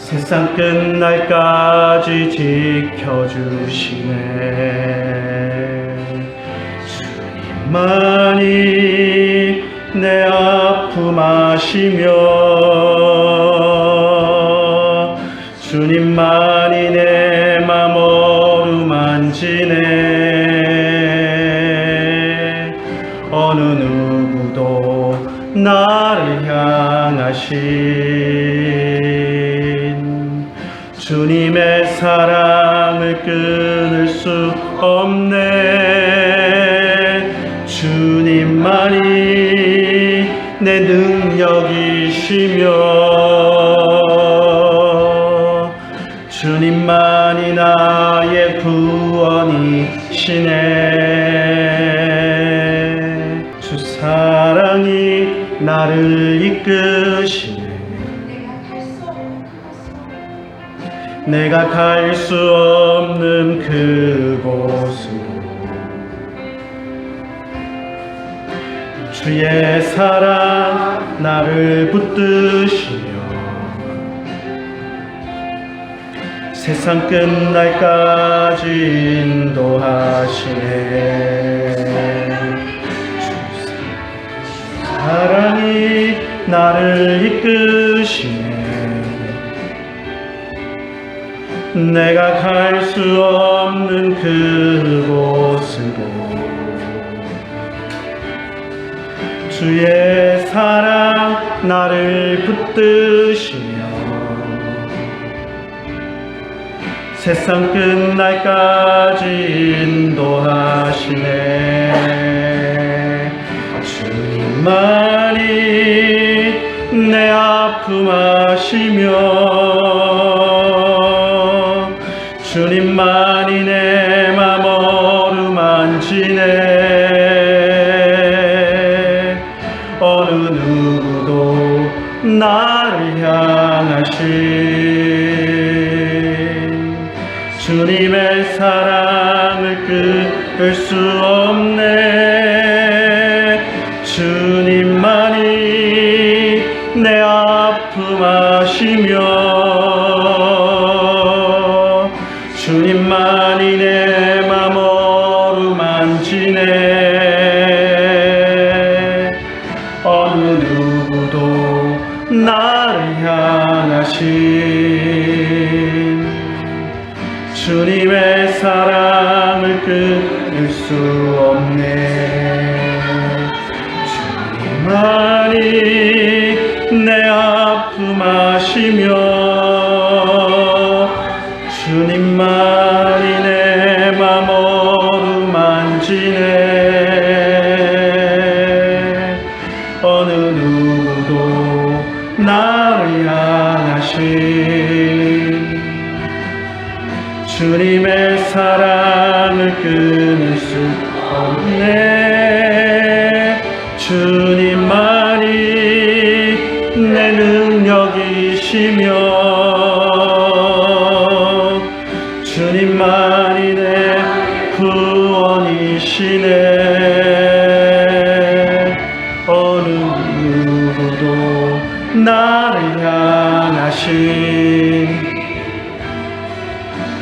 세상 끝날까지 지켜주시네. 주님만이 내 아픔 아시며 주님만이 내 맘 어루만지네. 어느 누구도 나를 향하신 주님의 사랑을 끊을 수 없네. 주님만이 내 능력이시며 주님만이 나의 구원이시네. 주 사랑이 나를 이끄시네. 내가 갈 수 없는 그곳으로 주의 사랑 나를 붙드시며 세상 끝날까지 인도하시네. 주 사랑이 나를 이끄시네. 내가 갈 수 없는 그곳으로 주의 사랑 나를 붙드시며 세상 끝날까지 인도하시네. 주님만이 내 아픔 아시며 주님만이 내 맘 어루만지네. 어느 누구도 나를 향하신 주님의 사랑을 끊을 수 없네. 주님만이 내 아픔 아시며 주님만이 내 맘 어루만지네. 어느 누구도 나를 향하신 주님의 사랑을 끊을 수 없네. 주님만이 내 아픔 아시며 주님만이 내 맘 어루만지네. 어느 누구도 나를 향하신 주님의 사랑을 끊을 수 없네. 주님만이 내 능력이시며 주님만이 내 구원이시네. 어느 누구도 나를 향하신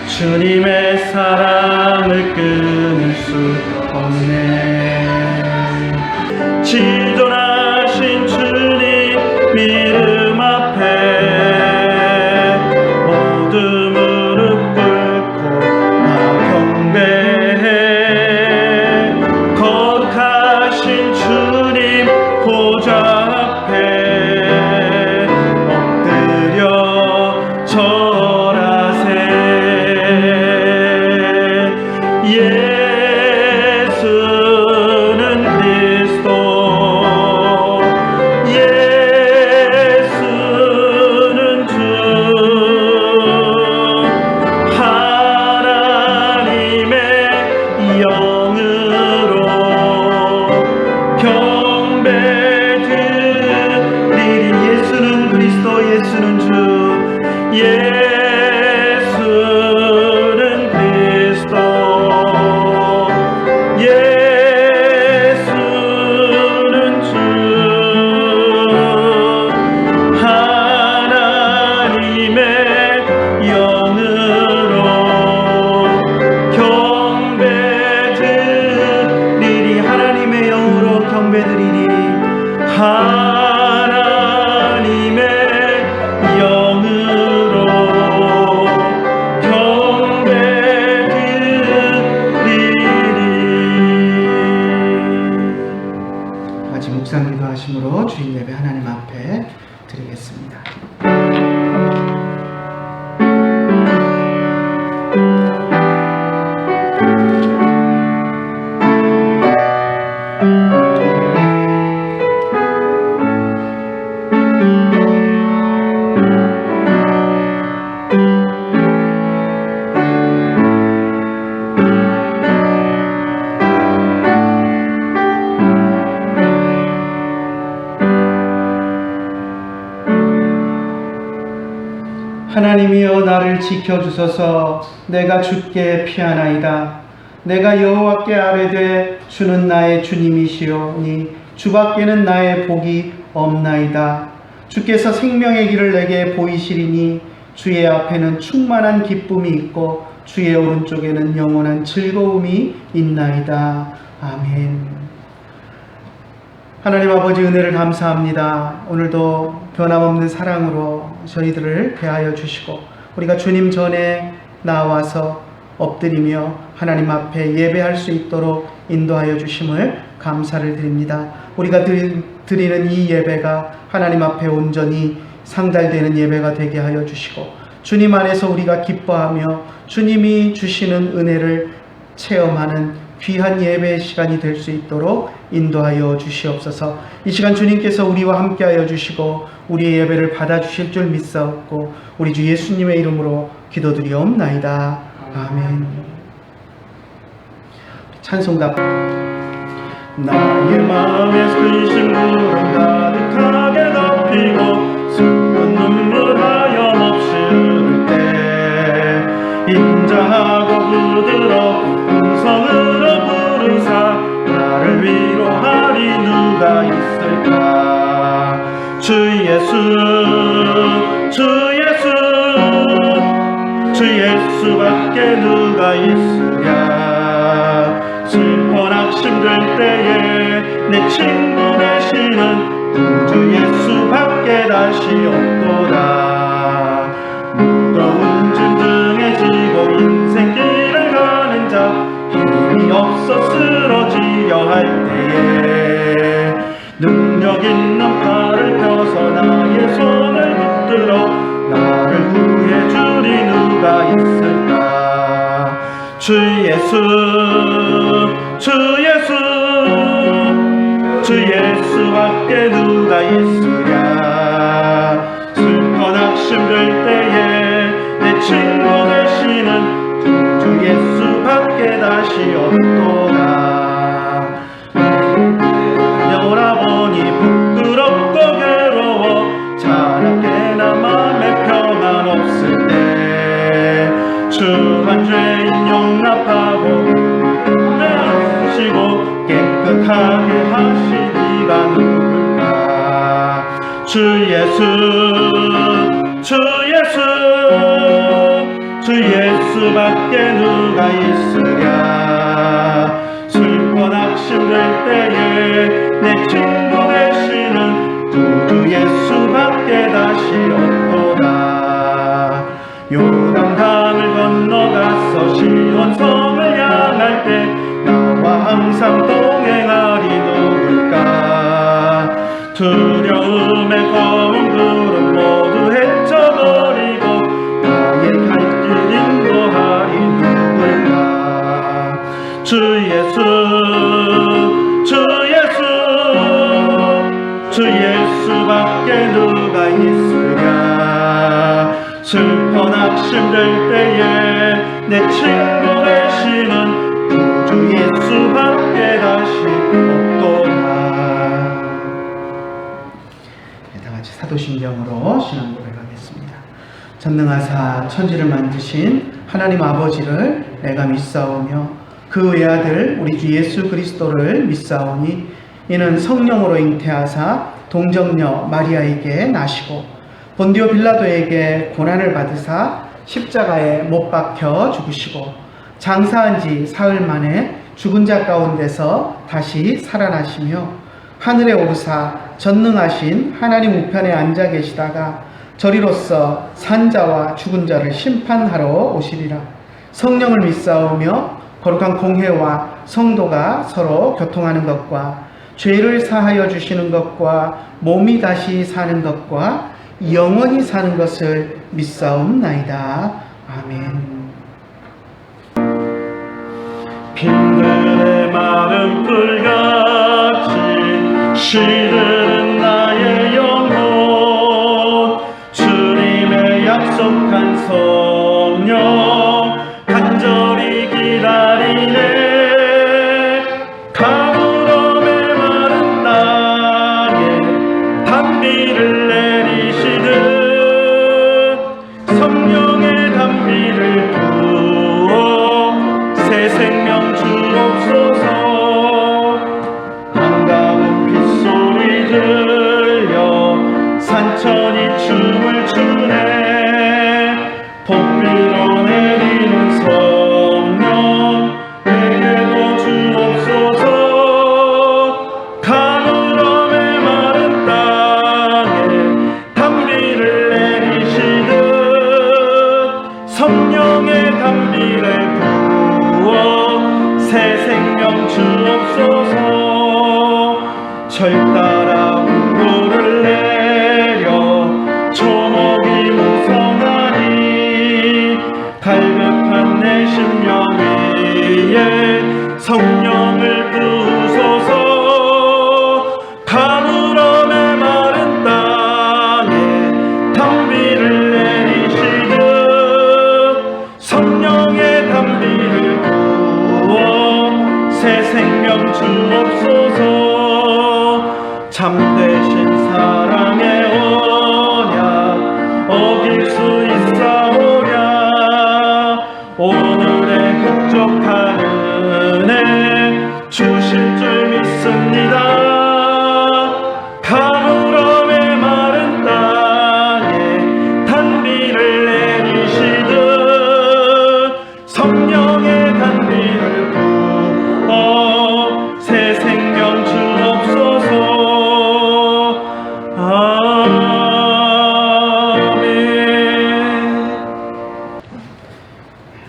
주님의 사랑을 끊을 수 없네. 지존하신 주님 이름 앞에 모두 무릎 꿇고 다 경배해. 거룩하신 주님 보좌 앞에 엎드려 절하세. 예수는 그리스도, 예수는 하나님의 영으로 경배드리리. 같이 묵상 기도하심으로 주인 예배 하나님 앞에 드리겠습니다. 하나님이여 나를 지켜주소서. 내가 주께 피하나이다. 내가 여호와께 아뢰되 주는 나의 주님이시오니 주밖에는 나의 복이 없나이다. 주께서 생명의 길을 내게 보이시리니 주의 앞에는 충만한 기쁨이 있고 주의 오른쪽에는 영원한 즐거움이 있나이다. 아멘. 하나님 아버지 은혜를 감사합니다. 오늘도 변함없는 사랑으로 저희들을 대하여 주시고 우리가 주님 전에 나와서 엎드리며 하나님 앞에 예배할 수 있도록 인도하여 주심을 감사를 드립니다. 우리가 드리는 이 예배가 하나님 앞에 온전히 상달되는 예배가 되게 하여 주시고 주님 안에서 우리가 기뻐하며 주님이 주시는 은혜를 체험하는 귀한 예배의 시간이 될 수 있도록 인도하여 주시옵소서. 이 시간 주님께서 우리와 함께하여 주시고 우리의 예배를 받아주실 줄 믿사옵고 우리 주 예수님의 이름으로 기도드리옵나이다. 아멘. 찬송가. 나의 마음에 근심 구름 가득하게 덮이고 슬픈 눈물 하염없이 흐를 때 인자하고 부드러운 음성으로 부르사 나를 위로하리 누가 있을까. 주 예수 주 예수 주 예수밖에 누가 있으랴. 슬퍼 낙심될 때에 내 친구 되시는 주 예수밖에 다시 없도다. 무거운 짐 등에 지고 인생길을 가는 자 힘이 없어 쓰러지려 할 때에 능력 있는 팔을 펴서 나의 손을 붙들어 나를 구해주리 누가 있을까. 주 예수 주 예수 주 예수밖에 누가 있으랴. 슬퍼 낙심될 때에 내 친구 되시는 주 예수밖에 다시 없도다. 여라보니 부끄럽고 괴로워 자나깨나 맘에 평안 없을 때 주한 죄인 용납하고 내어주시고 깨끗하게 하시니가 누굴까. 주 예수 주 예수 주 예수밖에 누가 있으랴. 슬퍼 낙심될 때에 내 친구 되시는 주 예수밖에 다시 없도다. 요단강을 건너가서 시온성을 향할 때 나와 항상 동행하리 누굴까. 두려움의 검은 구름 모두 헤쳐버리고 나의 갈 길 인도하리 누굴까. 주 예수 주 예수 주 예수밖에 누가 있으랴. 슬퍼 낙심될 때에 내 친구 되시는 주 예수밖에 다시 없도다. 다같이 사도신경으로 신앙 고백하겠습니다. 전능하사 천지를 만드신 하나님 아버지를 내가 믿사오며 그 외아들 우리 주 예수 그리스도를 믿사오니 이는 성령으로 잉태하사 동정녀 마리아에게 나시고 본디오 빌라도에게 고난을 받으사 십자가에 못 박혀 죽으시고 장사한 지 사흘 만에 죽은 자 가운데서 다시 살아나시며 하늘에 오르사 전능하신 하나님 우편에 앉아 계시다가 저리로서 산자와 죽은 자를 심판하러 오시리라. 성령을 믿사오며 거룩한 공회와 성도가 서로 교통하는 것과 죄를 사하여 주시는 것과 몸이 다시 사는 것과 영원히 사는 것을 믿사옵나이다. 아멘. 빈들의 마른 불같이 시드는 나의 영혼, 주님의 약속한 성령 간절히 기다리네. 가물음의 마른 땅에 단비를 내리시듯 성령의 단비를 부어 새 생명 주옵소서. 반가운 빗소리 들려 산천이 춤을 추네. 복 밀어내리는 성령 내게도 주옵소서. 가물음의 마른 땅에 단비를 내리시듯 성령의 단비를 부어 새 생명 주옵소서. 절 따라 운고를 내려 초목이 무성하니 갈급한 내 심령 위에 성령을 부으소서. 가물음의 마른 땅에 단비를 내리시듯 성령의 단비를 부어 새 생명 주옵소서. 참되신 사랑의 언약 어길 수 있사오랴. 오늘의 흡족한 은혜 주실 줄 믿습니다. 가물음의 마른 땅에 단비를 내리시듯 성령의 단비를 부어 새 생명 주옵소서.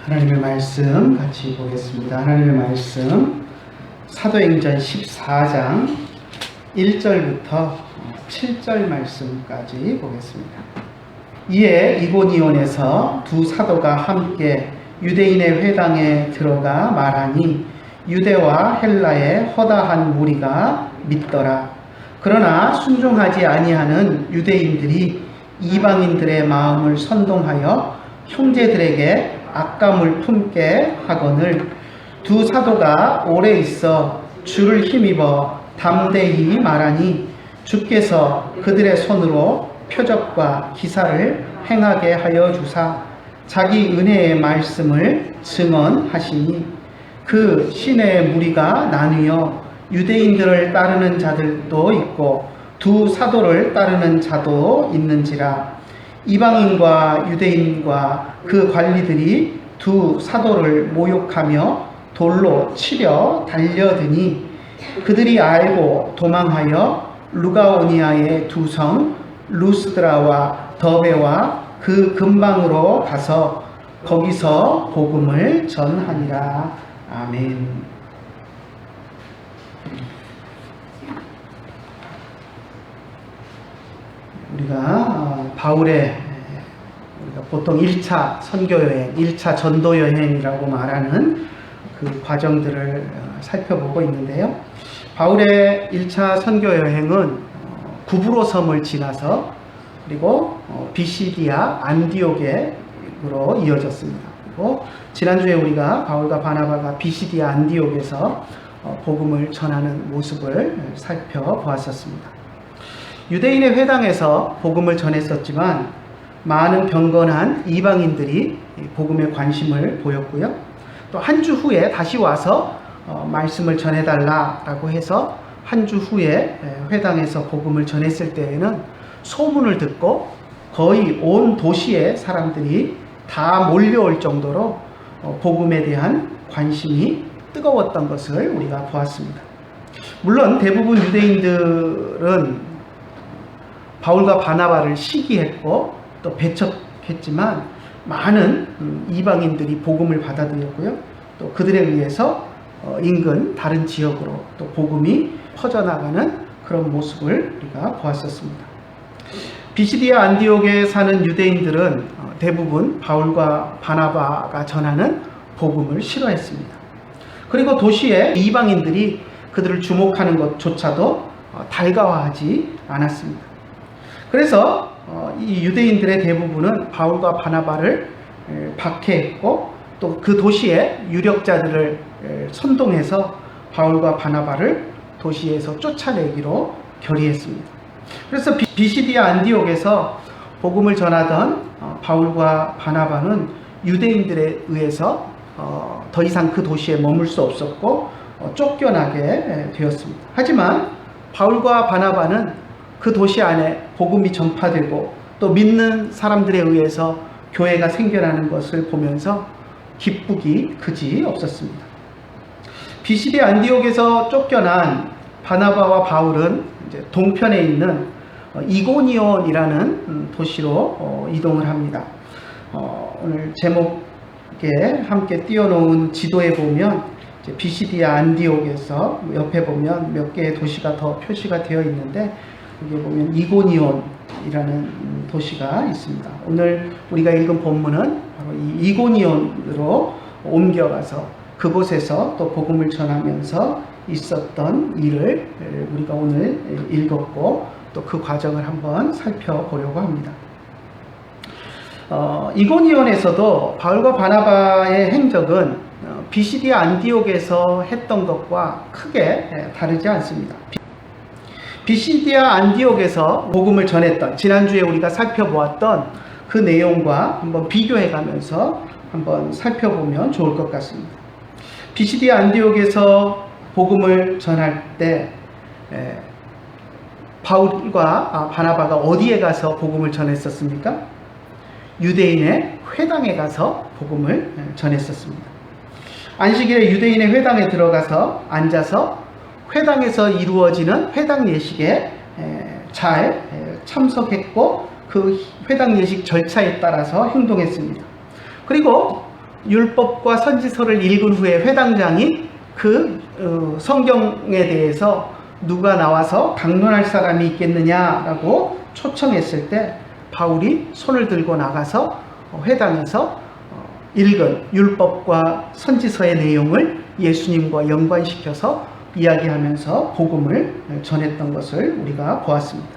하나님의 말씀 같이 보겠습니다. 하나님의 말씀 사도행전 14장 1절부터 7절 말씀까지 보겠습니다. 이에 이고니온에서 두 사도가 함께 유대인의 회당에 들어가 말하니 유대와 헬라의 허다한 무리가 믿더라. 그러나 순종하지 아니하는 유대인들이 이방인들의 마음을 선동하여 형제들에게 악감을 품게 하거늘 두 사도가 오래 있어 주를 힘입어 담대히 말하니 주께서 그들의 손으로 표적과 기사를 행하게 하여 주사 자기 은혜의 말씀을 증언하시니 그 시내의 무리가 나뉘어 유대인들을 따르는 자들도 있고 두 사도를 따르는 자도 있는지라. 이방인과 유대인과 그 관리들이 두 사도를 모욕하며 돌로 치려 달려드니 그들이 알고 도망하여 루가오니아의 두 성 루스드라와 더베와 그 근방으로 가서 거기서 복음을 전하니라. 아멘. 우리가 바울의 우리가 보통 1차 선교여행, 1차 전도여행이라고 말하는 그 과정들을 살펴보고 있는데요. 바울의 1차 선교여행은 구브로 섬을 지나서 그리고 비시디아 안디옥으로 이어졌습니다. 그리고 지난주에 우리가 바울과 바나바가 비시디아 안디옥에서 복음을 전하는 모습을 살펴보았었습니다. 유대인의 회당에서 복음을 전했었지만 많은 경건한 이방인들이 복음에 관심을 보였고요. 또 한 주 후에 다시 와서 말씀을 전해달라라고 해서 한 주 후에 회당에서 복음을 전했을 때에는 소문을 듣고 거의 온 도시의 사람들이 다 몰려올 정도로 복음에 대한 관심이 뜨거웠던 것을 우리가 보았습니다. 물론 대부분 유대인들은 바울과 바나바를 시기했고 또 배척했지만 많은 이방인들이 복음을 받아들였고요. 또 그들에 의해서 인근 다른 지역으로 또 복음이 퍼져나가는 그런 모습을 우리가 보았었습니다. 비시디아 안디옥에 사는 유대인들은 대부분 바울과 바나바가 전하는 복음을 싫어했습니다. 그리고 도시의 이방인들이 그들을 주목하는 것조차도 달가워하지 않았습니다. 그래서 이 유대인들의 대부분은 바울과 바나바를 박해했고 또 그 도시의 유력자들을 선동해서 바울과 바나바를 도시에서 쫓아내기로 결의했습니다. 그래서 비시디아 안디옥에서 복음을 전하던 바울과 바나바는 유대인들에 의해서 더 이상 그 도시에 머물 수 없었고 쫓겨나게 되었습니다. 하지만 바울과 바나바는 그 도시 안에 복음이 전파되고 또 믿는 사람들에 의해서 교회가 생겨나는 것을 보면서 기쁘기 그지 없었습니다. 비시디아 안디옥에서 쫓겨난 바나바와 바울은 이제 동편에 있는 이고니온이라는 도시로 이동을 합니다. 오늘 제목에 함께 띄워놓은 지도에 보면 이제 비시디아 안디옥에서 옆에 보면 몇 개의 도시가 더 표시가 되어 있는데 여기 보면 이고니온이라는 도시가 있습니다. 오늘 우리가 읽은 본문은 바로 이 이고니온으로 옮겨가서 그곳에서 또 복음을 전하면서 있었던 일을 우리가 오늘 읽었고 또 그 과정을 한번 살펴보려고 합니다. 이고니온에서도 바울과 바나바의 행적은 비시디아 안디옥에서 했던 것과 크게 다르지 않습니다. 비시디아 안디옥에서 복음을 전했던 지난주에 우리가 살펴보았던 그 내용과 한번 비교해 가면서 한번 살펴보면 좋을 것 같습니다. 비시디아 안디옥에서 복음을 전할 때 바울과 바나바가 어디에 가서 복음을 전했었습니까? 유대인의 회당에 가서 복음을 전했었습니다. 안식일에 유대인의 회당에 들어가서 앉아서 회당에서 이루어지는 회당 예식에 잘 참석했고 그 회당 예식 절차에 따라서 행동했습니다. 그리고 율법과 선지서를 읽은 후에 회당장이 그 성경에 대해서 누가 나와서 강론할 사람이 있겠느냐라고 초청했을 때 바울이 손을 들고 나가서 회당에서 읽은 율법과 선지서의 내용을 예수님과 연관시켜서 이야기하면서 복음을 전했던 것을 우리가 보았습니다.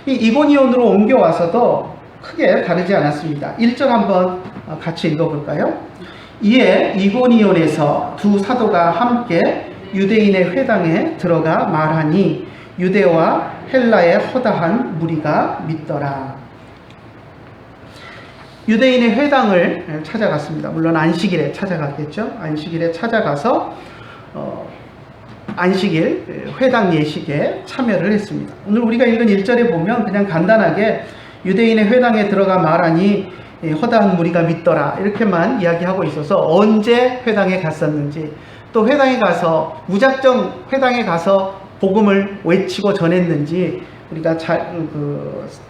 이 이고니온으로 옮겨와서도 크게 다르지 않았습니다. 1절 한번 같이 읽어볼까요? 이에 이고니온에서 두 사도가 함께 유대인의 회당에 들어가 말하니 유대와 헬라의 허다한 무리가 믿더라. 유대인의 회당을 찾아갔습니다. 물론 안식일에 찾아갔겠죠. 안식일에 찾아가서 안식일 회당 예식에 참여를 했습니다. 오늘 우리가 읽은 1절에 보면 그냥 간단하게 유대인의 회당에 들어가 말하니 허다한 무리가 믿더라 이렇게만 이야기하고 있어서 언제 회당에 갔었는지 또 회당에 가서 무작정 회당에 가서 복음을 외치고 전했는지 우리가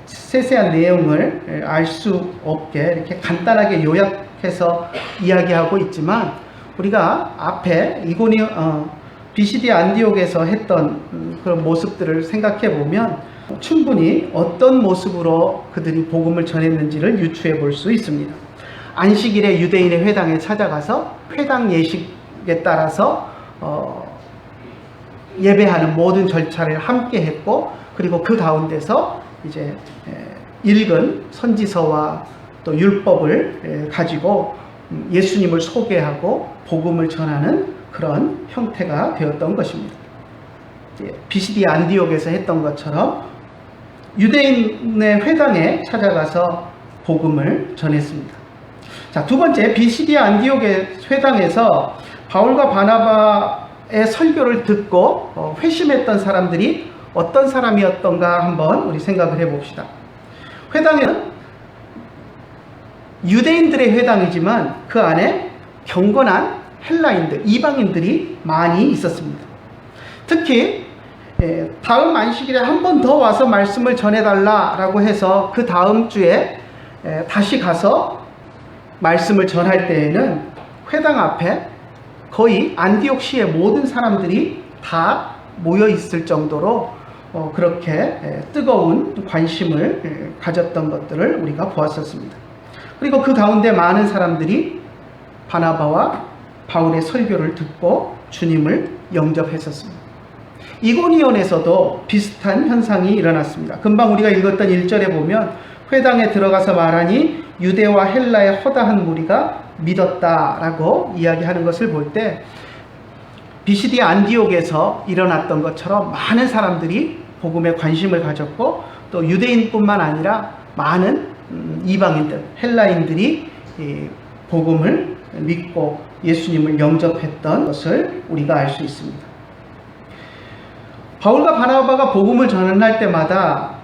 세세한 내용을 알 수 없게 이렇게 간단하게 요약해서 이야기하고 있지만 우리가 앞에 비시디아 안디옥에서 했던 그런 모습들을 생각해 보면 충분히 어떤 모습으로 그들이 복음을 전했는지를 유추해 볼 수 있습니다. 안식일에 유대인의 회당에 찾아가서 회당 예식에 따라서 예배하는 모든 절차를 함께 했고 그리고 그 가운데서 이제 읽은 선지서와 또 율법을 가지고 예수님을 소개하고 복음을 전하는 그런 형태가 되었던 것입니다. 비시디아 안디옥에서 했던 것처럼 유대인의 회당에 찾아가서 복음을 전했습니다. 자, 두 번째, 비시디아 안디옥의 회당에서 바울과 바나바의 설교를 듣고 회심했던 사람들이 어떤 사람이었던가 한번 우리 생각을 해봅시다. 회당에는 유대인들의 회당이지만 그 안에 경건한 헬라인들, 이방인들이 많이 있었습니다. 특히 다음 안식일에 한 번 더 와서 말씀을 전해달라라고 해서 그 다음 주에 다시 가서 말씀을 전할 때에는 회당 앞에 거의 안디옥시의 모든 사람들이 다 모여 있을 정도로 그렇게 뜨거운 관심을 가졌던 것들을 우리가 보았었습니다. 그리고 그 가운데 많은 사람들이 바나바와 바울의 설교를 듣고 주님을 영접했었습니다. 이고니온에서도 비슷한 현상이 일어났습니다. 금방 우리가 읽었던 1절에 보면 회당에 들어가서 말하니 유대와 헬라의 허다한 무리가 믿었다라고 이야기하는 것을 볼 때 비시디 안디옥에서 일어났던 것처럼 많은 사람들이 복음에 관심을 가졌고 또 유대인뿐만 아니라 많은 이방인들, 헬라인들이 복음을 믿고 예수님을 영접했던 것을 우리가 알 수 있습니다. 바울과 바나바가 복음을 전할 때마다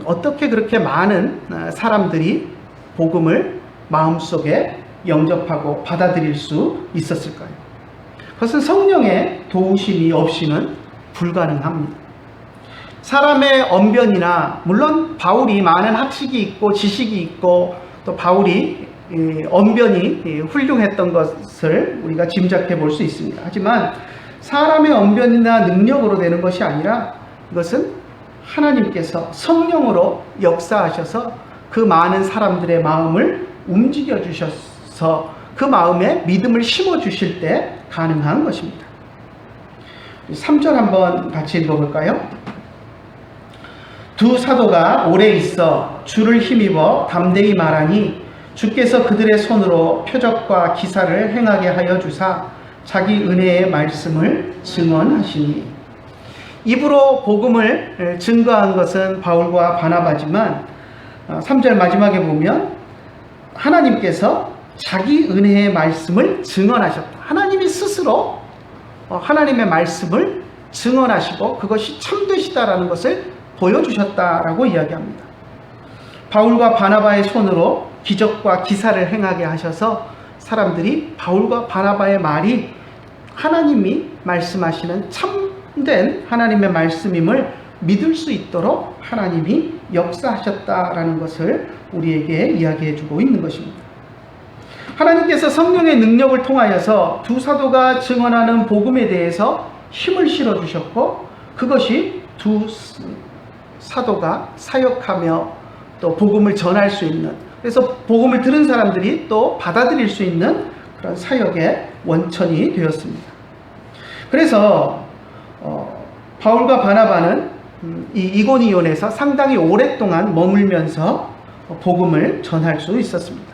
어떻게 그렇게 많은 사람들이 복음을 마음속에 영접하고 받아들일 수 있었을까요? 그것은 성령의 도우심이 없이는 불가능합니다. 사람의 언변이나, 물론 바울이 많은 학식이 있고 지식이 있고 또 바울이 언변이 훌륭했던 것을 우리가 짐작해 볼 수 있습니다. 하지만 사람의 언변이나 능력으로 되는 것이 아니라 이것은 하나님께서 성령으로 역사하셔서 그 많은 사람들의 마음을 움직여 주셔서 그 마음에 믿음을 심어 주실 때 가능한 것입니다. 3절 한번 같이 읽어볼까요? 두 사도가 오래 있어 주를 힘입어 담대히 말하니 주께서 그들의 손으로 표적과 기사를 행하게 하여 주사 자기 은혜의 말씀을 증언하시니. 입으로 복음을 증거한 것은 바울과 바나바지만 3절 마지막에 보면 하나님께서 자기 은혜의 말씀을 증언하셨다. 하나님이 스스로 하나님의 말씀을 증언하시고 그것이 참되시다라는 것을 보여주셨다라고 이야기합니다. 바울과 바나바의 손으로 기적과 기사를 행하게 하셔서 사람들이 바울과 바나바의 말이 하나님이 말씀하시는 참된 하나님의 말씀임을 믿을 수 있도록 하나님이 역사하셨다라는 것을 우리에게 이야기해 주고 있는 것입니다. 하나님께서 성령의 능력을 통하여서 두 사도가 증언하는 복음에 대해서 힘을 실어 주셨고 그것이 두 사도가 사역하며 또 복음을 전할 수 있는, 그래서 복음을 들은 사람들이 또 받아들일 수 있는 그런 사역의 원천이 되었습니다. 그래서 바울과 바나바는 이 이고니온에서 상당히 오랫동안 머물면서 복음을 전할 수 있었습니다.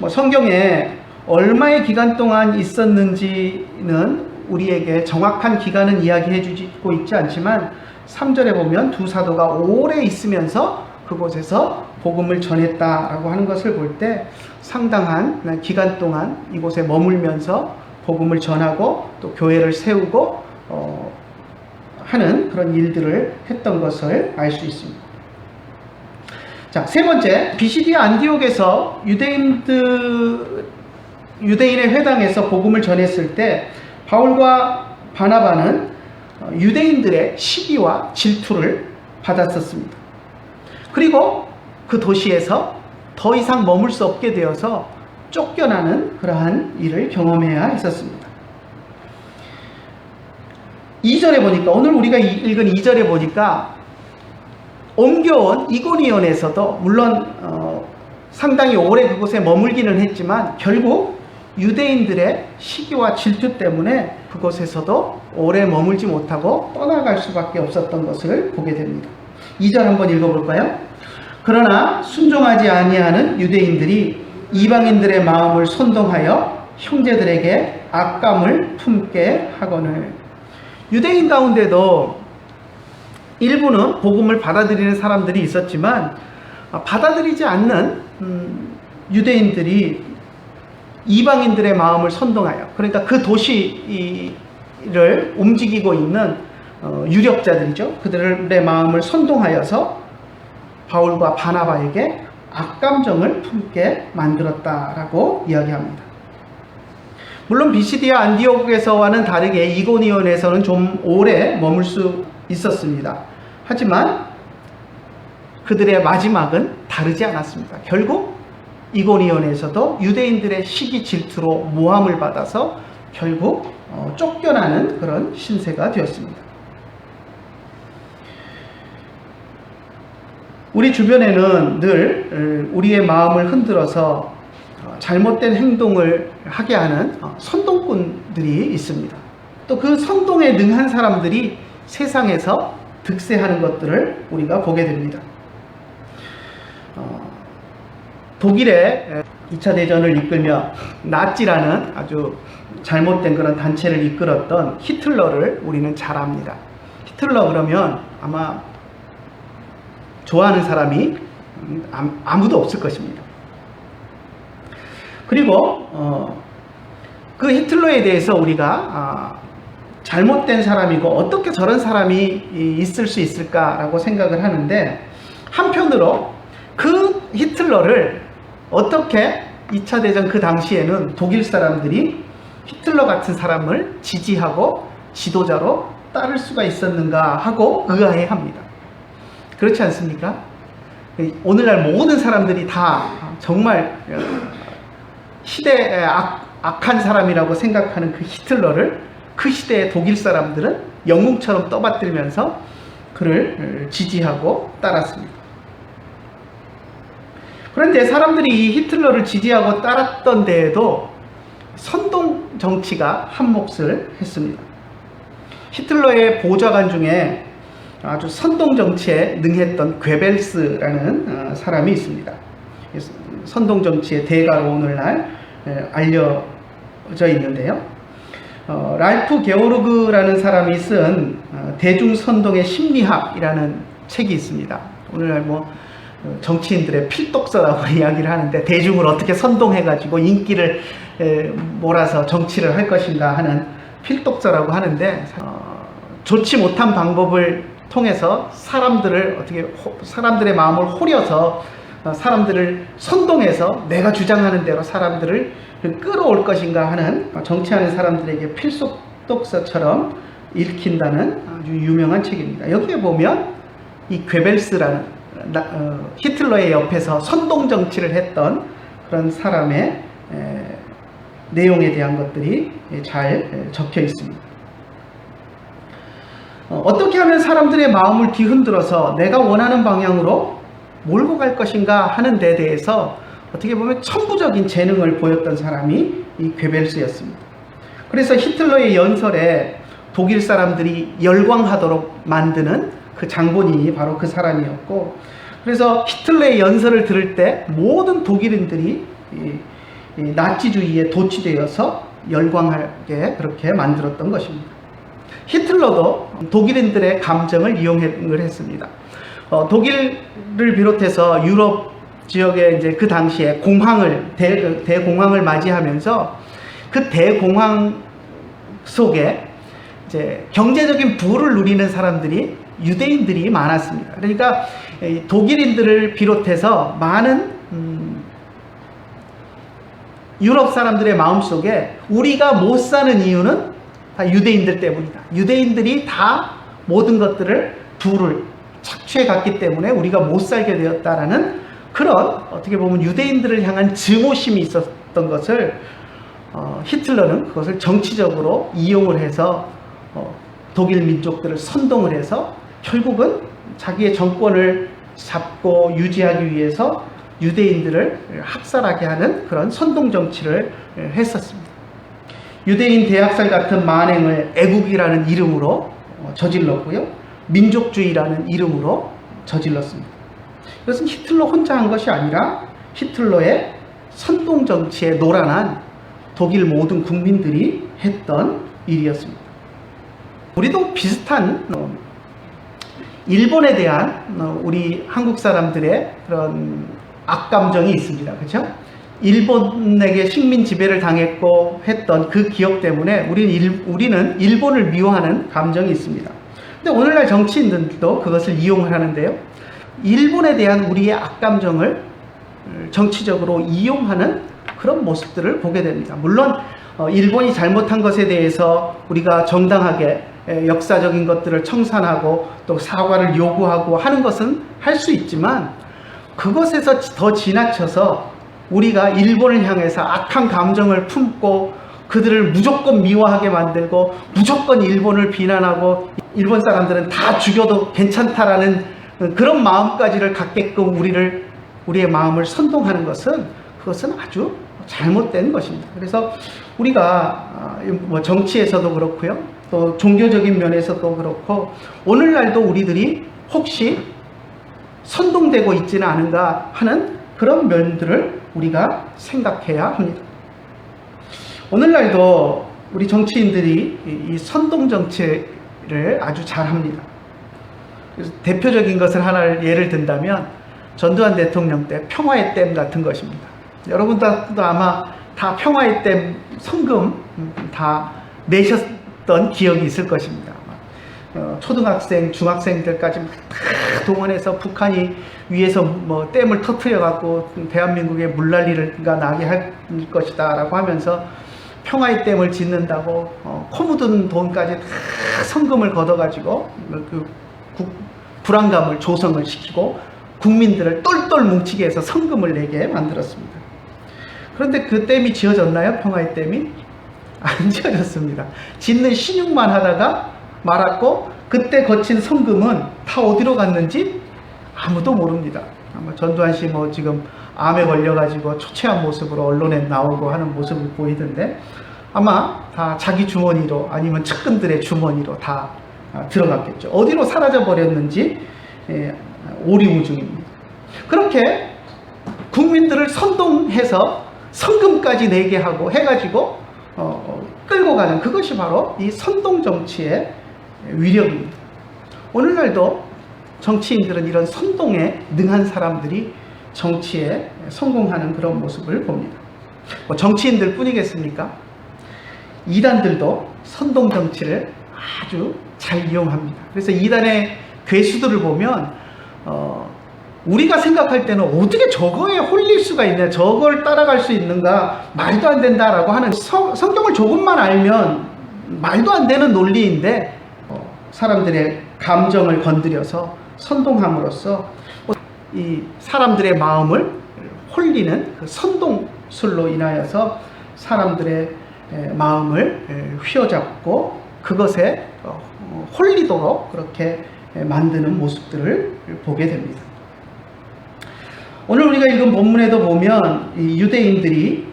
성경에 얼마의 기간 동안 있었는지는 우리에게 정확한 기간은 이야기해 주고 있지 않지만 3절에 보면 두 사도가 오래 있으면서 그곳에서 복음을 전했다라고 하는 것을 볼 때 상당한 기간 동안 이곳에 머물면서 복음을 전하고 또 교회를 세우고 하는 그런 일들을 했던 것을 알 수 있습니다. 자, 세 번째, 비시디아 안디옥에서 유대인의 회당에서 복음을 전했을 때 바울과 바나바는 유대인들의 시기와 질투를 받았었습니다. 그리고 그 도시에서 더 이상 머물 수 없게 되어서 쫓겨나는 그러한 일을 경험해야 했었습니다. 2절에 보니까, 오늘 우리가 읽은 2절에 보니까 옮겨온 이고니온에서도 물론 상당히 오래 그곳에 머물기는 했지만 결국 유대인들의 시기와 질투 때문에 그곳에서도 오래 머물지 못하고 떠나갈 수밖에 없었던 것을 보게 됩니다. 2절 한번 읽어볼까요? 그러나 순종하지 아니하는 유대인들이 이방인들의 마음을 선동하여 형제들에게 악감을 품게 하거늘. 유대인 가운데도 일부는 복음을 받아들이는 사람들이 있었지만 받아들이지 않는 유대인들이 이방인들의 마음을 선동하여, 그러니까 그 도시를 움직이고 있는 유력자들이죠. 그들의 마음을 선동하여서 바울과 바나바에게 악감정을 품게 만들었다라고 이야기합니다. 물론 비시디아 안디옥에서와는 다르게 이고니온에서는 좀 오래 머물 수 있었습니다. 하지만 그들의 마지막은 다르지 않았습니다. 결국 이고니온에서도 유대인들의 시기 질투로 모함을 받아서 결국 쫓겨나는 그런 신세가 되었습니다. 우리 주변에는 늘 우리의 마음을 흔들어서 잘못된 행동을 하게 하는 선동꾼들이 있습니다. 또 그 선동에 능한 사람들이 세상에서 득세하는 것들을 우리가 보게 됩니다. 독일의 2차 대전을 이끌며 나치라는 아주 잘못된 그런 단체를 이끌었던 히틀러를 우리는 잘 압니다. 히틀러 그러면 아마 좋아하는 사람이 아무도 없을 것입니다. 그리고 그 히틀러에 대해서 우리가 잘못된 사람이고 어떻게 저런 사람이 있을 수 있을까라고 생각을 하는데, 한편으로 그 히틀러를 어떻게 2차 대전 그 당시에는 독일 사람들이 히틀러 같은 사람을 지지하고 지도자로 따를 수가 있었는가 하고 의아해합니다. 그렇지 않습니까? 오늘날 모든 사람들이 다 정말 시대의 악한 사람이라고 생각하는 그 히틀러를 그 시대의 독일 사람들은 영웅처럼 떠받들면서 그를 지지하고 따랐습니다. 그런데 사람들이 이 히틀러를 지지하고 따랐던 데에도 선동 정치가 한몫을 했습니다. 히틀러의 보좌관 중에 아주 선동 정치에 능했던 괴벨스라는 사람이 있습니다. 선동 정치의 대가로 오늘날 알려져 있는데요. 랄프 게오르그라는 사람이 쓴 대중선동의 심리학이라는 책이 있습니다. 오늘날 정치인들의 필독서라고 이야기를 하는데, 대중을 어떻게 선동해가지고 인기를 몰아서 정치를 할 것인가 하는 필독서라고 하는데, 좋지 못한 방법을 통해서 사람들의 마음을 호려서 사람들을 선동해서 내가 주장하는 대로 사람들을 끌어올 것인가 하는, 정치하는 사람들에게 필독서처럼 읽힌다는 아주 유명한 책입니다. 여기에 보면 이 괴벨스라는 히틀러의 옆에서 선동 정치를 했던 그런 사람의 내용에 대한 것들이 잘 적혀 있습니다. 어떻게 하면 사람들의 마음을 뒤흔들어서 내가 원하는 방향으로 몰고 갈 것인가 하는 데 대해서 어떻게 보면 천부적인 재능을 보였던 사람이 이 괴벨스였습니다. 그래서 히틀러의 연설에 독일 사람들이 열광하도록 만드는 그 장본인이 바로 그 사람이었고, 그래서 히틀러의 연설을 들을 때 모든 독일인들이 이 나치주의에 도취되어서 열광하게 그렇게 만들었던 것입니다. 히틀러도 독일인들의 감정을 이용을 했습니다. 독일을 비롯해서 유럽 지역에 이제 그 당시에 대공황을 맞이하면서 그 대공황 속에 이제 경제적인 부를 누리는 사람들이 유대인들이 많았습니다. 그러니까 독일인들을 비롯해서 많은 유럽 사람들의 마음속에 우리가 못 사는 이유는 다 유대인들 때문이다. 유대인들이 다 모든 것들을 부를 착취해 갔기 때문에 우리가 못 살게 되었다라는 그런, 어떻게 보면 유대인들을 향한 증오심이 있었던 것을 히틀러는 그것을 정치적으로 이용을 해서 독일 민족들을 선동을 해서 결국은 자기의 정권을 잡고 유지하기 위해서 유대인들을 학살하게 하는 그런 선동 정치를 했었습니다. 유대인 대학살 같은 만행을 애국이라는 이름으로 저질렀고요, 민족주의라는 이름으로 저질렀습니다. 이것은 히틀러 혼자 한 것이 아니라 히틀러의 선동 정치에 노란한 독일 모든 국민들이 했던 일이었습니다. 우리도 비슷한 일본에 대한 우리 한국 사람들의 그런 악감정이 있습니다. 그렇죠? 일본에게 식민 지배를 당했고 했던 그 기억 때문에 우리는 일본을 미워하는 감정이 있습니다. 근데 오늘날 정치인들도 그것을 이용을 하는데요, 일본에 대한 우리의 악감정을 정치적으로 이용하는 그런 모습들을 보게 됩니다. 물론 일본이 잘못한 것에 대해서 우리가 정당하게 역사적인 것들을 청산하고 또 사과를 요구하고 하는 것은 할 수 있지만, 그것에서 더 지나쳐서 우리가 일본을 향해서 악한 감정을 품고 그들을 무조건 미워하게 만들고 무조건 일본을 비난하고 일본 사람들은 다 죽여도 괜찮다라는 그런 마음까지를 갖게끔 우리의 마음을 선동하는 것은, 그것은 아주 잘못된 것입니다. 그래서 우리가 뭐 정치에서도 그렇고요, 또 종교적인 면에서도 그렇고, 오늘날도 우리들이 혹시 선동되고 있지는 않은가 하는 그런 면들을 우리가 생각해야 합니다. 오늘날도 우리 정치인들이 이 선동 정치를 아주 잘합니다. 그래서 대표적인 것을 하나를 예를 든다면 전두환 대통령 때 평화의 댐 같은 것입니다. 여러분도 아마 다 평화의 댐 성금 다 내셨던 기억이 있을 것입니다. 초등학생, 중학생들까지 다 동원해서 북한이 위에서 뭐 댐을 터트려 갖고 대한민국에 물난리가 나게 할 것이다 라고 하면서 평화의 댐을 짓는다고 코 묻은 돈까지 다 성금을 걷어가지고 그 불안감을 조성을 시키고 국민들을 똘똘 뭉치게 해서 성금을 내게 만들었습니다. 그런데 그 댐이 지어졌나요? 평화의 댐이? 안 지어졌습니다. 짓는 신용만 하다가 말았고, 그때 거친 성금은 다 어디로 갔는지 아무도 모릅니다. 아마 전두환 씨 뭐 지금 암에 걸려가지고 초췌한 모습으로 언론에 나오고 하는 모습을 보이던데, 아마 다 자기 주머니로 아니면 측근들의 주머니로 다 들어갔겠죠. 어디로 사라져 버렸는지 오리무중입니다. 그렇게 국민들을 선동해서 성금까지 내게 하고 해가지고 끌고 가는, 그것이 바로 이 선동 정치의 위력입니다. 오늘날도 정치인들은 이런 선동에 능한 사람들이 정치에 성공하는 그런 모습을 봅니다. 뭐 정치인들 뿐이겠습니까? 이단들도 선동 정치를 아주 잘 이용합니다. 그래서 이단의 괴수들을 보면 우리가 생각할 때는 어떻게 저거에 홀릴 수가 있냐, 저걸 따라갈 수 있는가, 말도 안 된다라고 하는, 성경을 조금만 알면 말도 안 되는 논리인데 사람들의 감정을 건드려서 선동함으로써 이 사람들의 마음을 홀리는 그 선동술로 인하여서 사람들의 마음을 휘어잡고 그것에 홀리도록 그렇게 만드는 모습들을 보게 됩니다. 오늘 우리가 읽은 본문에도 보면 이 유대인들이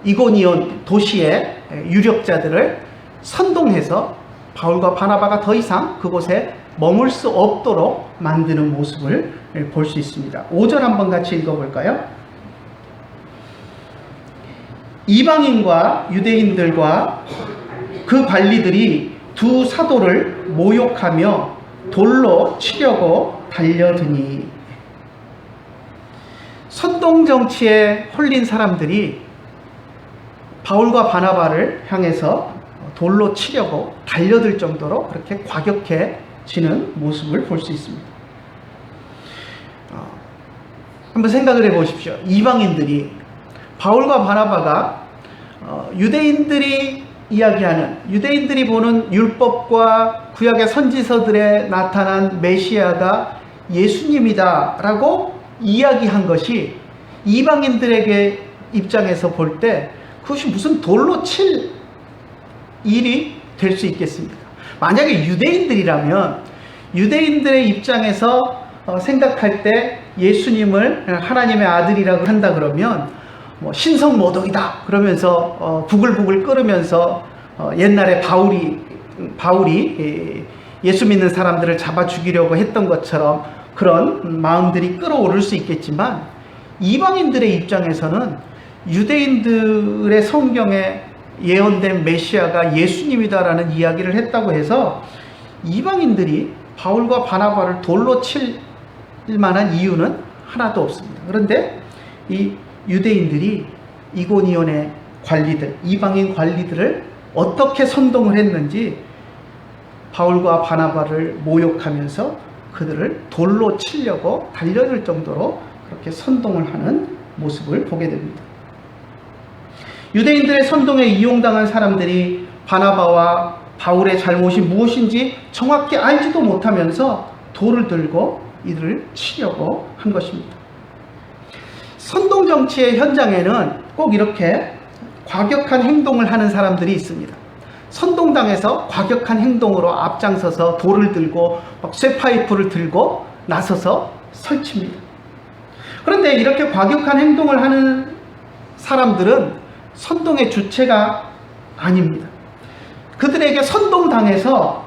이고니온 도시의 유력자들을 선동해서 바울과 바나바가 더 이상 그곳에 머물 수 없도록 만드는 모습을 볼 수 있습니다. 5절 한번 같이 읽어볼까요? 이방인과 유대인들과 그 관리들이 두 사도를 모욕하며 돌로 치려고 달려드니, 선동정치에 홀린 사람들이 바울과 바나바를 향해서 돌로 치려고 달려들 정도로 그렇게 과격해지는 모습을 볼 수 있습니다. 한번 생각을 해 보십시오. 이방인들이, 바울과 바나바가 유대인들이 이야기하는, 유대인들이 보는 율법과 구약의 선지서들에 나타난 메시아가 예수님이다 라고 이야기한 것이 이방인들에게 입장에서 볼 때 그것이 무슨 돌로 칠 일이 될 수 있겠습니까? 만약에 유대인들이라면 유대인들의 입장에서 생각할 때 예수님을 하나님의 아들이라고 한다 그러면 뭐 신성모독이다 그러면서 부글부글 끓으면서 옛날에 바울이 예수 믿는 사람들을 잡아 죽이려고 했던 것처럼 그런 마음들이 끌어오를 수 있겠지만, 이방인들의 입장에서는 유대인들의 성경에 예언된 메시아가 예수님이다라는 이야기를 했다고 해서 이방인들이 바울과 바나바를 돌로 칠 만한 이유는 하나도 없습니다. 그런데 이 유대인들이 이고니온의 관리들, 이방인 관리들을 어떻게 선동을 했는지 바울과 바나바를 모욕하면서 그들을 돌로 치려고 달려들 정도로 그렇게 선동을 하는 모습을 보게 됩니다. 유대인들의 선동에 이용당한 사람들이 바나바와 바울의 잘못이 무엇인지 정확히 알지도 못하면서 돌을 들고 이들을 치려고 한 것입니다. 선동 정치의 현장에는 꼭 이렇게 과격한 행동을 하는 사람들이 있습니다. 선동당에서 과격한 행동으로 앞장서서 돌을 들고 막 쇠파이프를 들고 나서서 설칩니다. 그런데 이렇게 과격한 행동을 하는 사람들은 선동의 주체가 아닙니다. 그들에게 선동당해서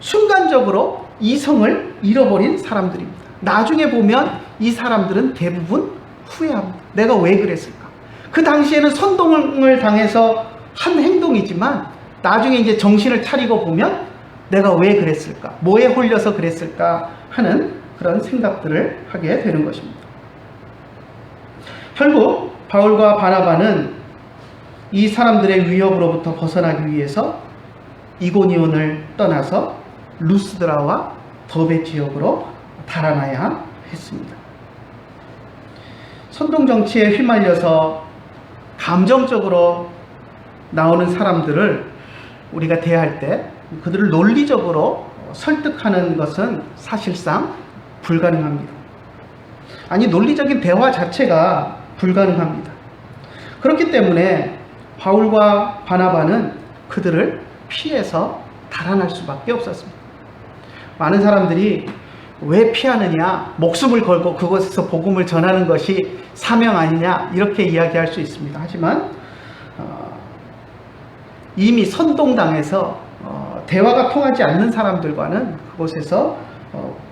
순간적으로 이성을 잃어버린 사람들입니다. 나중에 보면 이 사람들은 대부분 후회합니다. 내가 왜 그랬을까? 그 당시에는 선동을 당해서 한 행동이지만 나중에 이제 정신을 차리고 보면 내가 왜 그랬을까? 뭐에 홀려서 그랬을까? 하는 그런 생각들을 하게 되는 것입니다. 결국 바울과 바나바는 이 사람들의 위협으로부터 벗어나기 위해서 이고니온을 떠나서 루스드라와 더베 지역으로 달아나야 했습니다. 선동 정치에 휘말려서 감정적으로 나오는 사람들을 우리가 대할 때 그들을 논리적으로 설득하는 것은 사실상 불가능합니다. 아니, 논리적인 대화 자체가 불가능합니다. 그렇기 때문에 바울과 바나바는 그들을 피해서 달아날 수밖에 없었습니다. 많은 사람들이 왜 피하느냐, 목숨을 걸고 그곳에서 복음을 전하는 것이 사명 아니냐, 이렇게 이야기할 수 있습니다. 하지만 이미 선동당해서 대화가 통하지 않는 사람들과는 그곳에서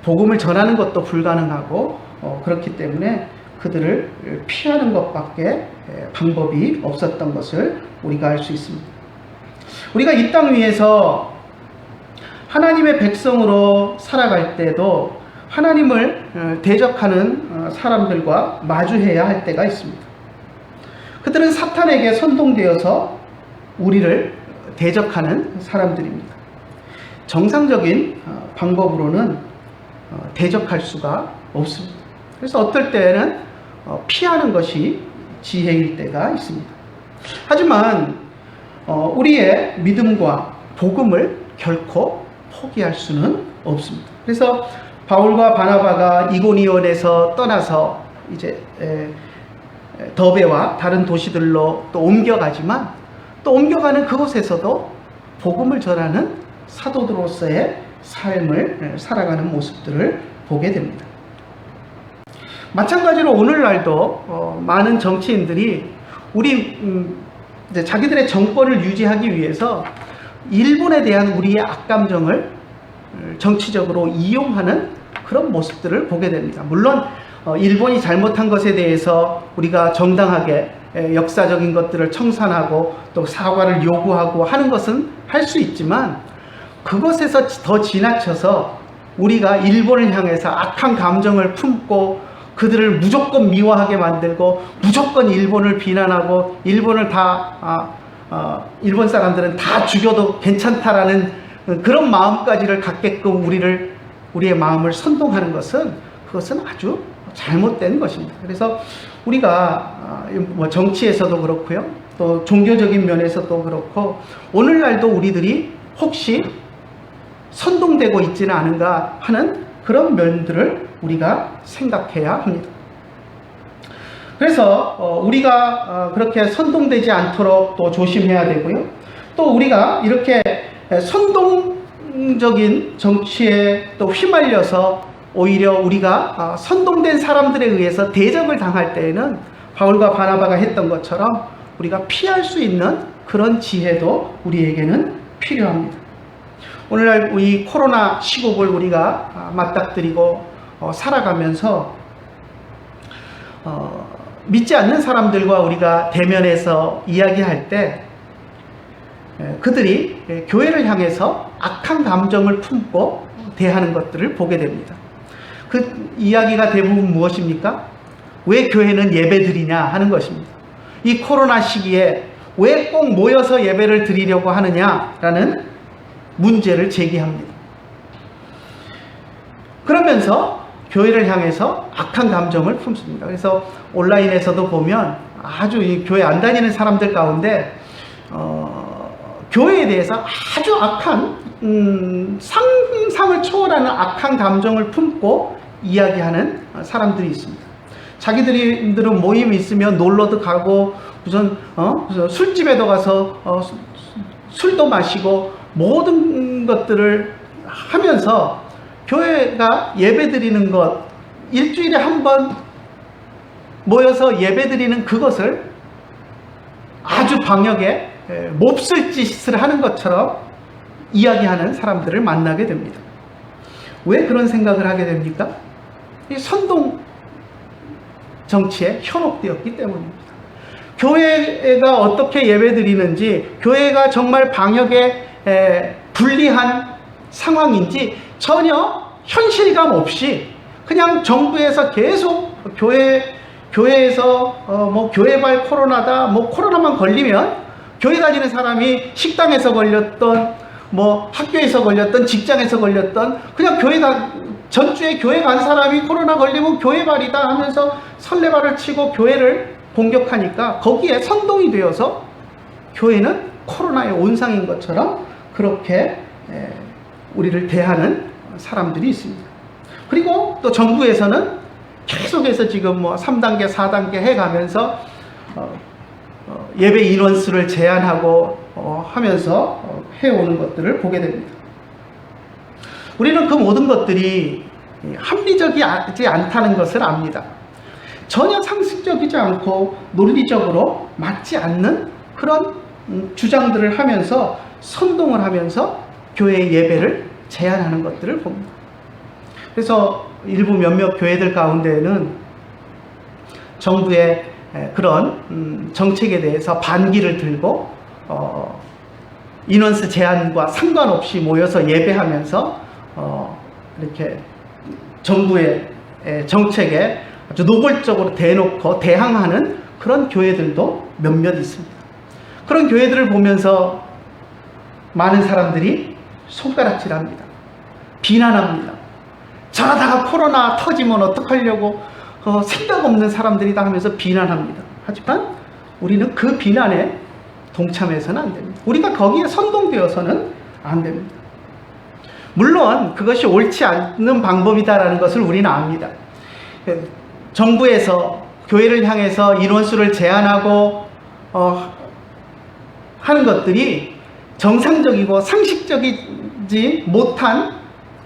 복음을 전하는 것도 불가능하고 그렇기 때문에 그들을 피하는 것밖에 방법이 없었던 것을 우리가 알 수 있습니다. 우리가 이 땅 위에서 하나님의 백성으로 살아갈 때도 하나님을 대적하는 사람들과 마주해야 할 때가 있습니다. 그들은 사탄에게 선동되어서 우리를 대적하는 사람들입니다. 정상적인 방법으로는 대적할 수가 없습니다. 그래서 어떨 때는 피하는 것이 지혜일 때가 있습니다. 하지만 우리의 믿음과 복음을 결코 포기할 수는 없습니다. 그래서 바울과 바나바가 이고니온에서 떠나서 이제 더베와 다른 도시들로 또 옮겨가지만 또 옮겨가는 그곳에서도 복음을 전하는 사도들로서의 삶을 살아가는 모습들을 보게 됩니다. 마찬가지로 오늘날도 많은 정치인들이 이제 자기들의 정권을 유지하기 위해서 일본에 대한 우리의 악감정을 정치적으로 이용하는 그런 모습들을 보게 됩니다. 물론 일본이 잘못한 것에 대해서 우리가 정당하게 역사적인 것들을 청산하고 또 사과를 요구하고 하는 것은 할 수 있지만 그것에서 더 지나쳐서 우리가 일본을 향해서 악한 감정을 품고 그들을 무조건 미워하게 만들고 무조건 일본을 비난하고 일본을 일본 사람들은 다 죽여도 괜찮다라는 그런 마음까지를 갖게끔 우리의 마음을 선동하는 그것은 아주 잘못된 것입니다. 그래서 우리가 정치에서도 그렇고요, 또 종교적인 면에서도 그렇고 오늘날도 우리들이 혹시 선동되고 있지는 않은가 하는 그런 면들을 우리가 생각해야 합니다. 그래서 우리가 그렇게 선동되지 않도록 또 조심해야 되고요, 또 우리가 이렇게 선동적인 정치에 또 휘말려서 오히려 우리가 선동된 사람들에 의해서 대적을 당할 때에는 바울과 바나바가 했던 것처럼 우리가 피할 수 있는 그런 지혜도 우리에게는 필요합니다. 오늘날 이 코로나 시국을 우리가 맞닥뜨리고 살아가면서 믿지 않는 사람들과 우리가 대면해서 이야기할 때 그들이 교회를 향해서 악한 감정을 품고 대하는 것들을 보게 됩니다. 그 이야기가 대부분 무엇입니까? 왜 교회는 예배드리냐 하는 것입니다. 이 코로나 시기에 왜 꼭 모여서 예배를 드리려고 하느냐라는 문제를 제기합니다. 그러면서 교회를 향해서 악한 감정을 품습니다. 그래서 온라인에서도 보면 아주 이 교회 안 다니는 사람들 가운데 교회에 대해서 아주 악한 상상을 초월하는 악한 감정을 품고 이야기하는 사람들이 있습니다. 자기들은 모임이 있으면 놀러도 가고 무슨 술집에도 가서 술도 마시고 모든 것들을 하면서 교회가 예배드리는 것, 일주일에 한 번 모여서 예배드리는 그것을 아주 방역에 몹쓸 짓을 하는 것처럼 이야기하는 사람들을 만나게 됩니다. 왜 그런 생각을 하게 됩니까? 이 선동 정치에 현혹되었기 때문입니다. 교회가 어떻게 예배드리는지, 교회가 정말 방역에 불리한 상황인지 전혀 현실감 없이 그냥 정부에서 계속 교회에서 교회발 코로나다, 코로나만 걸리면 교회 다니는 사람이 식당에서 걸렸던 학교에서 걸렸던 직장에서 걸렸던 그냥 전주에 교회 간 사람이 코로나 걸리면 교회발이다 하면서 설레발을 치고 교회를 공격하니까 거기에 선동이 되어서 교회는 코로나의 온상인 것처럼 그렇게 우리를 대하는 사람들이 있습니다. 그리고 또 정부에서는 계속해서 지금 3단계, 4단계 해가면서 예배 인원수를 제한하고 하면서 해오는 것들을 보게 됩니다. 우리는 그 모든 것들이 합리적이지 않다는 것을 압니다. 전혀 상식적이지 않고 논리적으로 맞지 않는 그런 주장들을 하면서 선동을 하면서 교회의 예배를 제한하는 것들을 봅니다. 그래서 일부 몇몇 교회들 가운데에는 정부의 그런 정책에 대해서 반기를 들고 인원수 제한과 상관없이 모여서 예배하면서 이렇게 정부의 정책에 아주 노골적으로 대놓고 대항하는 그런 교회들도 몇몇 있습니다. 그런 교회들을 보면서 많은 사람들이 손가락질합니다. 비난합니다. 저러다가 코로나 터지면 어떡하려고 생각 없는 사람들이다 하면서 비난합니다. 하지만 우리는 그 비난에 동참해서는 안 됩니다. 우리가 거기에 선동되어서는 안 됩니다. 물론 그것이 옳지 않는 방법이다라는 것을 우리는 압니다. 정부에서 교회를 향해서 인원수를 제한하고 하는 것들이 정상적이고 상식적이지 못한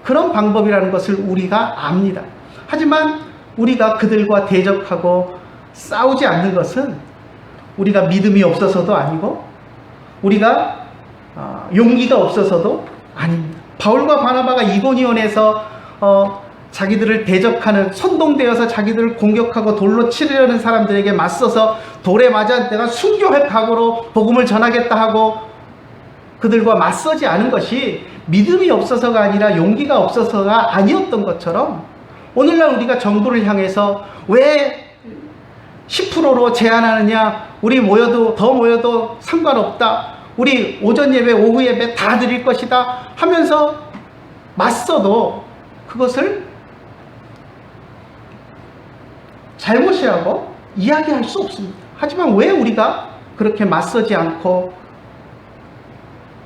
그런 방법이라는 것을 우리가 압니다. 하지만 우리가 그들과 대적하고 싸우지 않는 것은 우리가 믿음이 없어서도 아니고 우리가 용기가 없어서도 아닙니다. 바울과 바나바가 이고니온에서 자기들을 대적하는, 선동되어서 자기들을 공격하고 돌로 치려는 사람들에게 맞서서 돌에 맞아 내가 순교할 각오로 복음을 전하겠다 하고 그들과 맞서지 않은 것이 믿음이 없어서가 아니라 용기가 없어서가 아니었던 것처럼 오늘날 우리가 정부를 향해서 왜 10%로 제한하느냐, 우리 더 모여도 상관없다, 우리 오전 예배, 오후 예배 다 드릴 것이다 하면서 맞서도 그것을 잘못이라고 이야기할 수 없습니다. 하지만 왜 우리가 그렇게 맞서지 않고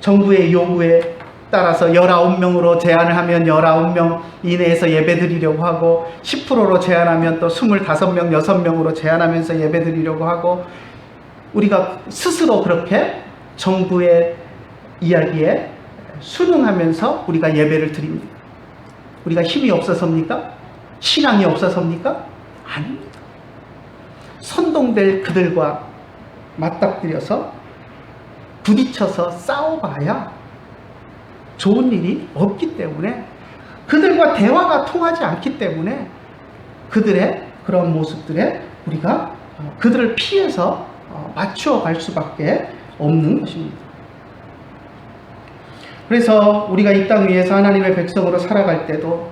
정부의 요구에 따라서 19명으로 제한을 하면 19명 이내에서 예배드리려고 하고 10%로 제한하면 또 25명, 6명으로 제한하면서 예배드리려고 하고 우리가 스스로 그렇게 정부의 이야기에 순응하면서 우리가 예배를 드립니다. 우리가 힘이 없어서입니까? 신앙이 없어서입니까? 아닙니다. 선동될 그들과 맞닥뜨려서 부딪혀서 싸워봐야 좋은 일이 없기 때문에, 그들과 대화가 통하지 않기 때문에 그들의 그런 모습들에 우리가 그들을 피해서 맞추어 갈 수밖에 없는 것입니다. 그래서 우리가 이 땅 위에서 하나님의 백성으로 살아갈 때도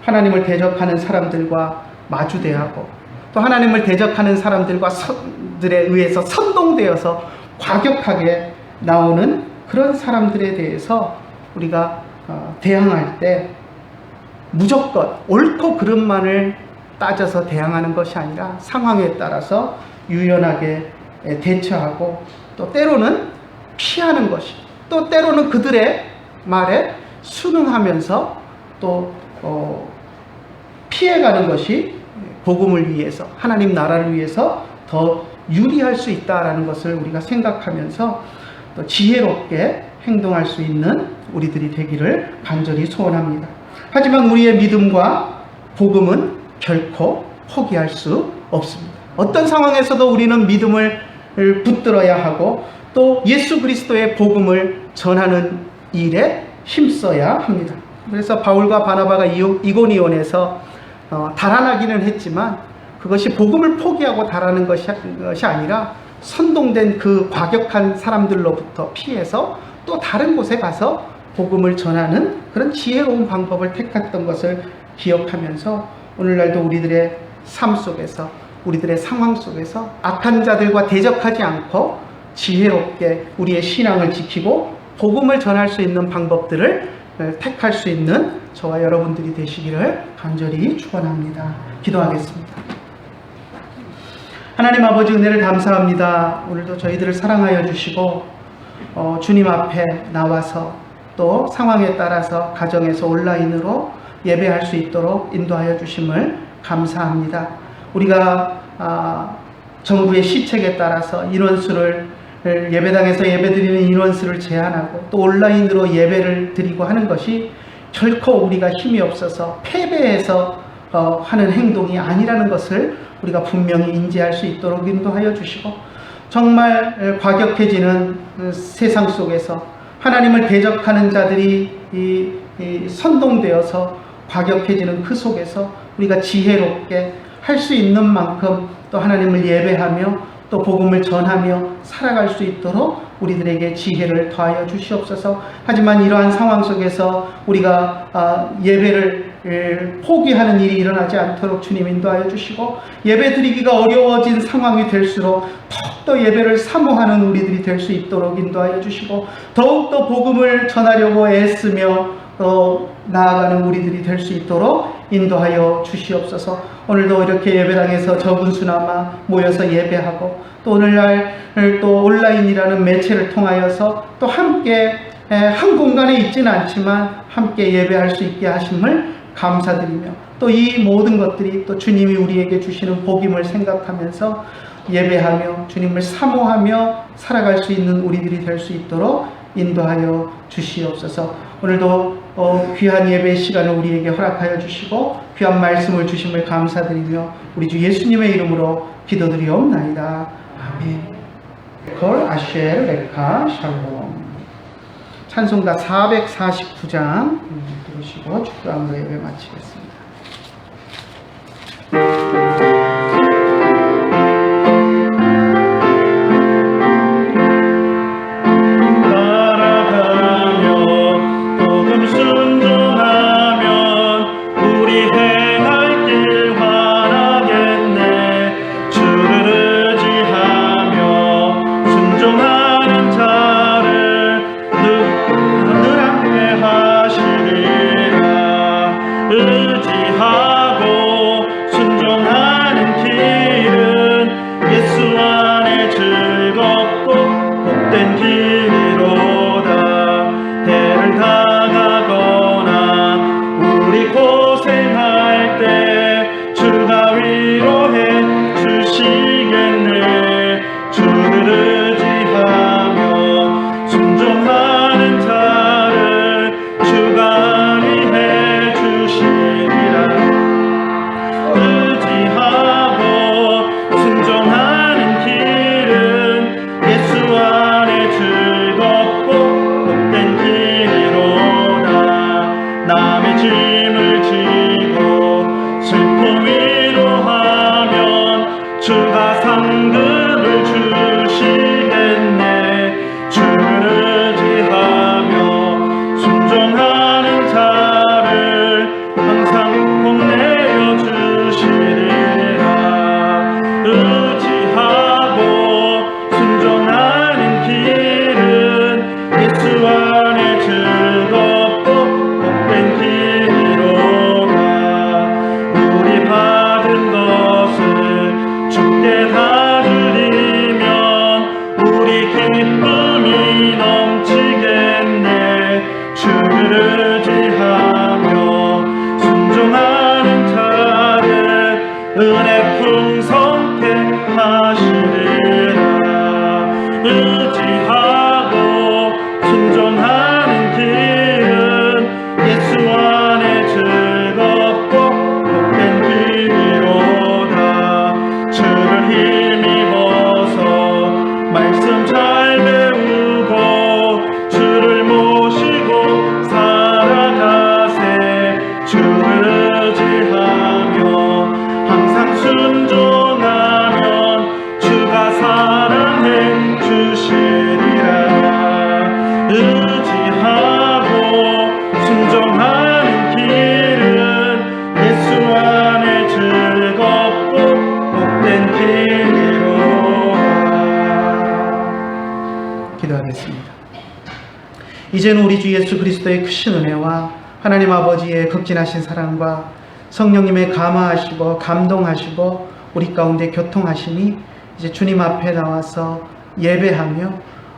하나님을 대적하는 사람들과 마주대하고 또 하나님을 대적하는 사람들에 의해서 선동되어서 과격하게 나오는 그런 사람들에 대해서 우리가 대항할 때 무조건 옳고 그름만을 따져서 대항하는 것이 아니라 상황에 따라서 유연하게 대처하고 또 때로는 피하는 것이, 또 때로는 그들의 말에 순응하면서 또 피해가는 것이 복음을 위해서, 하나님 나라를 위해서 더 유리할 수 있다라는 것을 우리가 생각하면서 또 지혜롭게 행동할 수 있는 우리들이 되기를 간절히 소원합니다. 하지만 우리의 믿음과 복음은 결코 포기할 수 없습니다. 어떤 상황에서도 우리는 믿음을 붙들어야 하고 또 예수 그리스도의 복음을 전하는 일에 힘써야 합니다. 그래서 바울과 바나바가 이고니온에서 달아나기는 했지만 그것이 복음을 포기하고 달아난 것이 아니라 선동된 그 과격한 사람들로부터 피해서 또 다른 곳에 가서 복음을 전하는 그런 지혜로운 방법을 택했던 것을 기억하면서 오늘날도 우리들의 삶 속에서, 우리들의 상황 속에서 악한 자들과 대적하지 않고 지혜롭게 우리의 신앙을 지키고 복음을 전할 수 있는 방법들을 택할 수 있는 저와 여러분들이 되시기를 간절히 축원합니다. 기도하겠습니다. 하나님 아버지, 은혜를 감사합니다. 오늘도 저희들을 사랑하여 주시고 주님 앞에 나와서 또 상황에 따라서 가정에서 온라인으로 예배할 수 있도록 인도하여 주심을 감사합니다. 우리가 정부의 시책에 따라서 인원수를 예배당에서 예배드리는 인원수를 제한하고 또 온라인으로 예배를 드리고 하는 것이 결코 우리가 힘이 없어서 패배해서 하는 행동이 아니라는 것을 우리가 분명히 인지할 수 있도록 인도하여 주시고, 정말 과격해지는 세상 속에서 하나님을 대적하는 자들이 선동되어서 과격해지는 그 속에서 우리가 지혜롭게 할 수 있는 만큼 또 하나님을 예배하며 또 복음을 전하며 살아갈 수 있도록 우리들에게 지혜를 더하여 주시옵소서. 하지만 이러한 상황 속에서 우리가 예배를 포기하는 일이 일어나지 않도록 주님 인도하여 주시고, 예배 드리기가 어려워진 상황이 될수록 더욱더 예배를 사모하는 우리들이 될 수 있도록 인도하여 주시고, 더욱더 복음을 전하려고 애쓰며 나아가는 우리들이 될 수 있도록 인도하여 주시옵소서. 오늘도 이렇게 예배당에서 적은 수나마 모여서 예배하고 또 오늘날 또 온라인이라는 매체를 통하여서 또 함께 한 공간에 있지는 않지만 함께 예배할 수 있게 하심을 감사드리며, 또 이 모든 것들이 또 주님이 우리에게 주시는 복임을 생각하면서 예배하며 주님을 사모하며 살아갈 수 있는 우리들이 될 수 있도록 인도하여 주시옵소서. 오늘도 귀한 예배 시간을 우리에게 허락하여 주시고 귀한 말씀을 주심을 감사드리며 우리 주 예수님의 이름으로 기도드리옵나이다. 아멘. 콜 아쉘 레카 샬롬. 찬송가 449장 들으시고 축도함으로 예배 마치겠습니다. 늘 은혜 풍성케 하시리라. 의지하고 순종하는 길은 예수 안에 즐겁고 복된 길이로다. 주를 힘입어서 말씀 잘 배우고 주를 모시고 살아가세. 주를 의지하며 항상 순종하면 주가 사랑해 주시리라. 의지하고 순종하는 길은 예수 안에 즐겁고 복된 길이로다. 기도하겠습니다. 이제는 우리 주 예수 그리스도의 크신 은혜와 하나님 아버지의 극진하신 사랑과 성령님의 감화하시고 감동하시고 우리 가운데 교통하심이 이제 주님 앞에 나와서 예배하며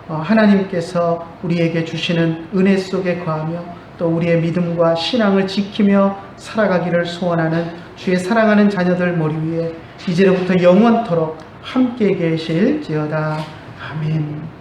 하나님께서 우리에게 주시는 은혜 속에 거하며 또 우리의 믿음과 신앙을 지키며 살아가기를 소원하는 주의 사랑하는 자녀들 머리 위에 이제로부터 영원토록 함께 계실지어다. 아멘.